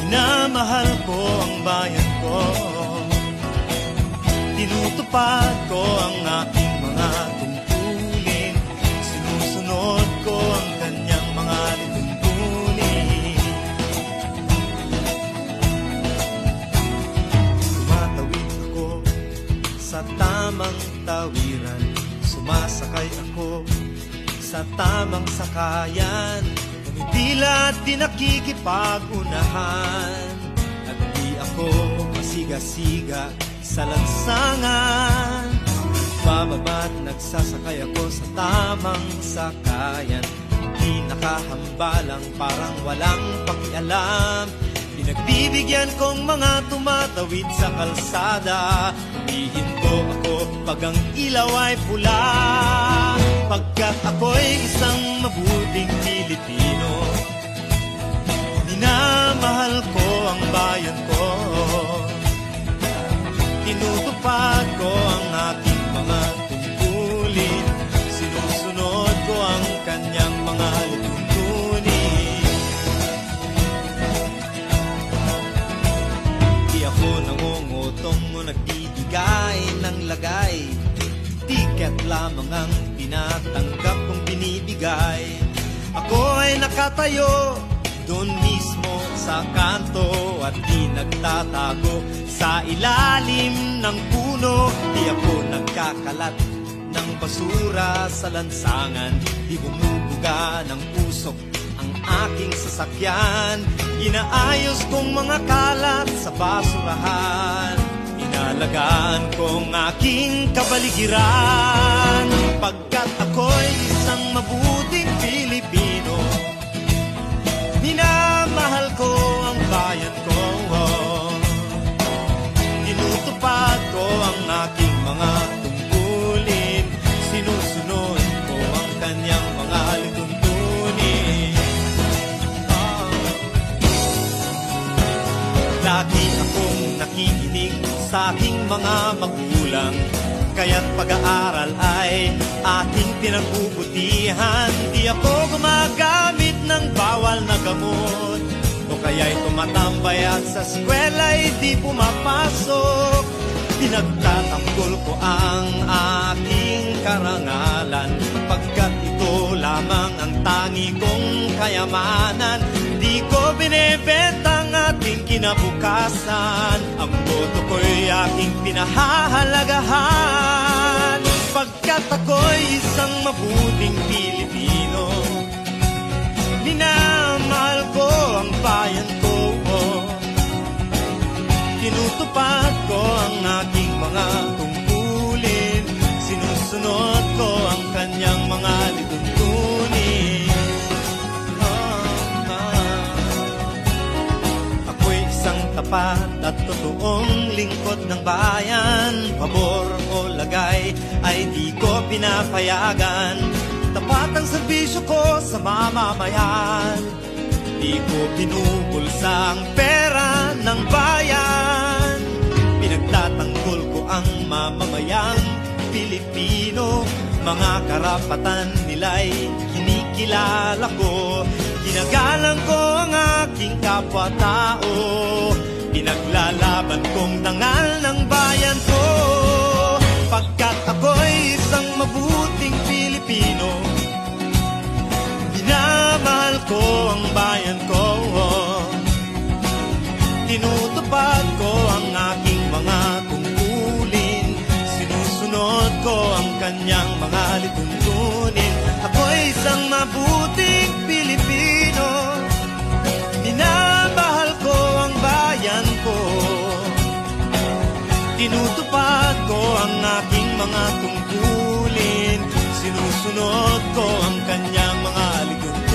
Minamahal ko ang bayan ko, tinutupad ko ang aking mga tungkulin, sinusunod ko ang kanyang mga lituntunin. Tumatawid ako sa tamang tawiran, sumasakay ako sa tamang sakayan, tila di nakikipag-unahan, at di ako masiga-siga sa lansangan. Bababa't nagsasakay ako sa tamang sakayan, di nakahambalang parang walang pakialam. Pinagbibigyan kong mga tumatawid sa kalsada, humihinto ako pag ang ilaw ay pula, pagkat ako'y isang mabuting Pilipino. Minamahal ko ang bayan ko, tinutupad ko ang aking mga tungkulin, sinusunod ko ang kanyang mga lituntunin. Di ako nangungutong o nagbibigay ng lagay, tiket lamang ang tinatanggap kong binibigay. Ako ay nakatayo doon mismo sa kanto at di nagtatago sa ilalim ng puno. Di ako nagkakalat ng basura sa lansangan, di bumubuga ng usok ang aking sasakyan. Inaayos kong mga kalat sa basurahan, inalagaan kong aking kabaligiran, pagkat ako'y isang mabuting Pilipino. Minamahal ko ang bayan ko, tinutupad ko ang aking mga tungkulin, sinusunod ko ang kanyang mga lituntunin. Lagi akong nakikinig sa aking mga magulang, kaya't pag-aaral ay ating pinagbubutihan. Di ako gumagamit ng bawal na gamot, o kaya'y tumatambay at sa eskwela'y di pumapasok. Pinagtatanggol ko ang aking karangalan, pagkat ito lamang ang tangi kong kayamanan. Di ko binebenta ang ating kinabukasan, ang boto ko'y aking pinahahalagahan, pagkat ako'y isang mabuting Pilipino. Minamahal ko ang bayan ko, tinutupad ko ang aking mga tungkulin, sinusunod ko ang kanyang mga lituntunin. Ako'y isang tapat at totoong lingkod ng bayan, pabor o lagay ay di ko pinapayagan. Tapat ang serbisyo ko sa mamamayan, di ko binubulsa ang pera ng bayan. Pinagtatanggol ko ang mamamayang Pilipino, mga karapatan nila'y kinikilala ko. Ginagalang ko ang aking kapwa-tao, pinaglalaban kong dangal ng bayan ko, pagkat ako'y isang mabuting Pilipino. Minamahal ko ang bayan ko, tinutupad ko ang aking mga tungkulin, sinusunod ko ang kanyang mga lituntunin. Ako'y isang mabuting Pilipino, minamahal ko ang bayan ko, tinutupad ko ang aking mga tungkulin, sinusunod ko ang kanyang mga lituntunin.